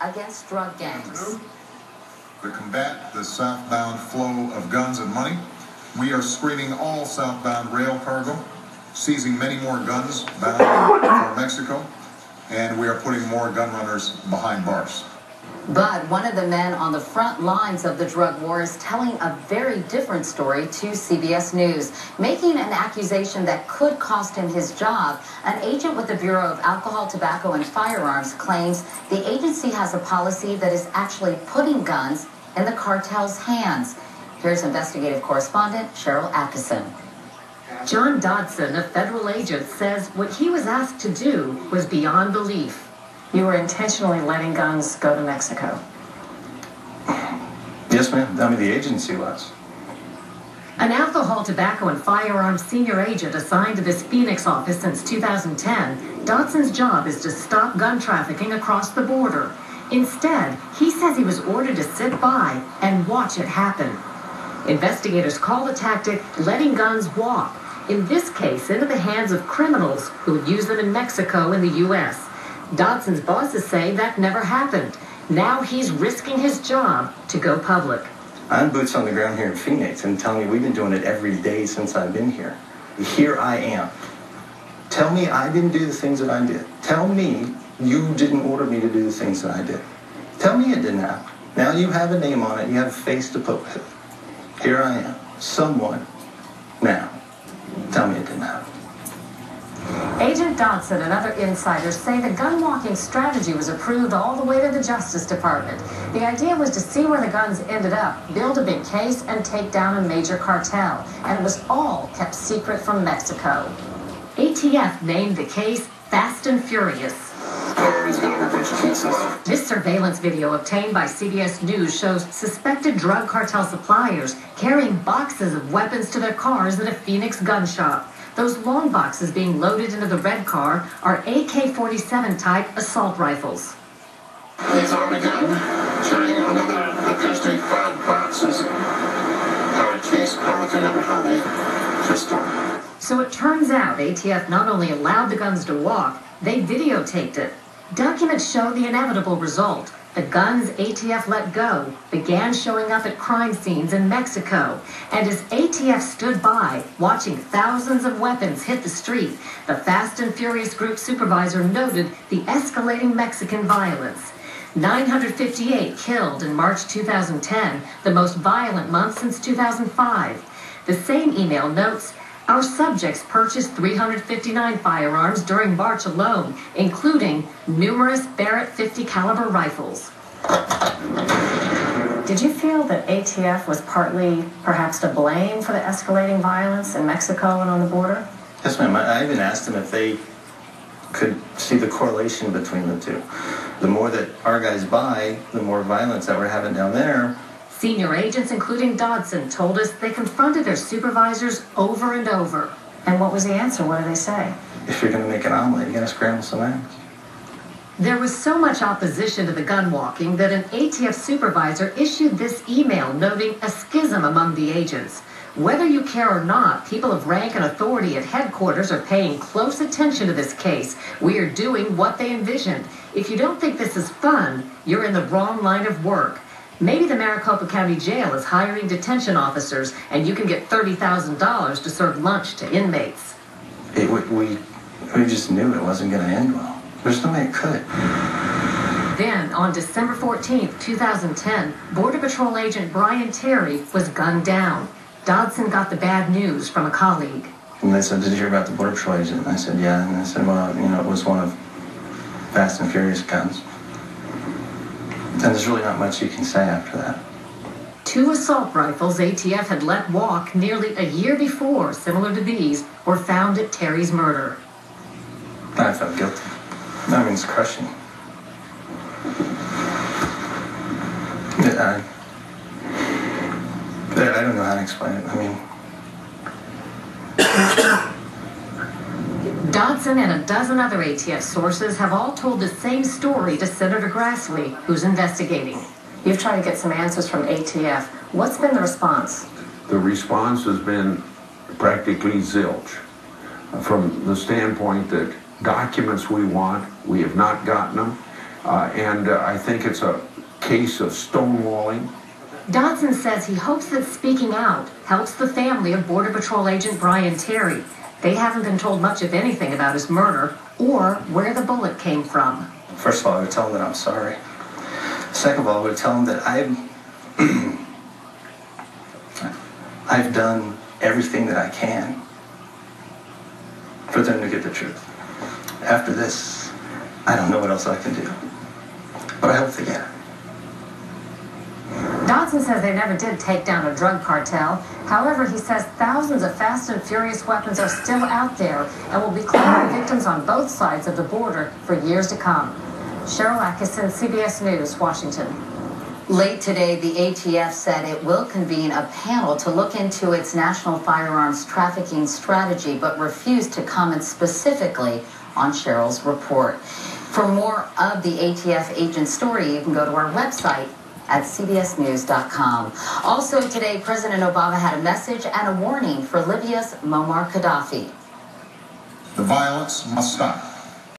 against drug gangs. To combat the southbound flow of guns and money, we are screening all southbound rail cargo, seizing many more guns bound for Mexico, and we are putting more gun runners behind bars. But one of the men on the front lines of the drug war is telling a very different story to CBS News, making an accusation that could cost him his job. An agent with the Bureau of Alcohol, Tobacco, and Firearms claims the agency has a policy that is actually putting guns in the cartel's hands. Here's investigative correspondent Cheryl Atkinson. John Dodson, a federal agent, says what he was asked to do was beyond belief. You were intentionally letting guns go to Mexico. Yes, ma'am. I mean, the agency was. An alcohol, tobacco, and firearms senior agent assigned to this Phoenix office since 2010, Dodson's job is to stop gun trafficking across the border. Instead, he says he was ordered to sit by and watch it happen. Investigators call the tactic letting guns walk, in this case into the hands of criminals who would use them in Mexico and the U.S. Dodson's bosses say that never happened. Now he's risking his job to go public. I'm boots on the ground here in Phoenix and telling you we've been doing it every day since I've been here. Here I am. Tell me I didn't do the things that I did. Tell me you didn't order me to do the things that I did. Tell me it didn't happen. Now you have a name on it. You have a face to put with it. Here I am. Someone. Now. Tell me it didn't happen. Agent Dodson and other insiders say the gun-walking strategy was approved all the way to the Justice Department. The idea was to see where the guns ended up, build a big case, and take down a major cartel. And it was all kept secret from Mexico. ATF named the case Fast and Furious. This surveillance video obtained by CBS News shows suspected drug cartel suppliers carrying boxes of weapons to their cars at a Phoenix gun shop. Those long boxes being loaded into the red car are AK-47 type assault rifles. He's on again, carrying another 55 boxes. Our case quality never had a pistol. So it turns out ATF not only allowed the guns to walk, they videotaped it. Documents show the inevitable result. The guns ATF let go began showing up at crime scenes in Mexico. And as ATF stood by, watching thousands of weapons hit the street, the Fast and Furious Group supervisor noted the escalating Mexican violence. 958 killed in March 2010, the most violent month since 2005. The same email notes, our subjects purchased 359 firearms during March alone, including numerous Barrett 50 caliber rifles. Did you feel that ATF was partly, perhaps, to blame for the escalating violence in Mexico and on the border? Yes, ma'am. I even asked them if they could see the correlation between the two. The more that our guys buy, the more violence that we're having down there. Senior agents, including Dodson, told us they confronted their supervisors over and over. And what was the answer? What did they say? If you're going to make an omelet, you got to scramble some eggs. There was so much opposition to the gun walking that an ATF supervisor issued this email noting a schism among the agents. Whether you care or not, people of rank and authority at headquarters are paying close attention to this case. We are doing what they envisioned. If you don't think this is fun, you're in the wrong line of work. Maybe the Maricopa County Jail is hiring detention officers, and you can get $30,000 to serve lunch to inmates. We just knew it wasn't going to end well. There's no way it could. Then, on December 14th, 2010, Border Patrol agent Brian Terry was gunned down. Dodson got the bad news from a colleague. And they said, did you hear about the Border Patrol agent? And I said, yeah. And I said, well, it was one of Fast and Furious guns. And there's really not much you can say after that. 2 assault rifles ATF had let walk nearly a year before, similar to these, were found at Terry's murder. I felt guilty. I mean, it's crushing. I don't know how to explain it. I mean... Dodson and a dozen other ATF sources have all told the same story to Senator Grassley, who's investigating. You've tried to get some answers from ATF. What's been the response? The response has been practically zilch. From the standpoint that documents we want, we have not gotten them. And I think it's a case of stonewalling. Dodson says he hopes that speaking out helps the family of Border Patrol agent Brian Terry. They haven't been told much of anything about his murder or where the bullet came from. First of all, I would tell him that I'm sorry. Second of all, I would tell him that I've done everything that I can for them to get the truth. After this, I don't know what else I can do. But I hope they get it. Dodson says they never did take down a drug cartel. However, he says thousands of fast and furious weapons are still out there and will be claiming victims on both sides of the border for years to come. Cheryl Atkinson, CBS News, Washington. Late today, the ATF said it will convene a panel to look into its national firearms trafficking strategy, but refused to comment specifically on Cheryl's report. For more of the ATF agent story, you can go to our website at cbsnews.com. Also today, President Obama had a message and a warning for Libya's Muammar Gaddafi. The violence must stop.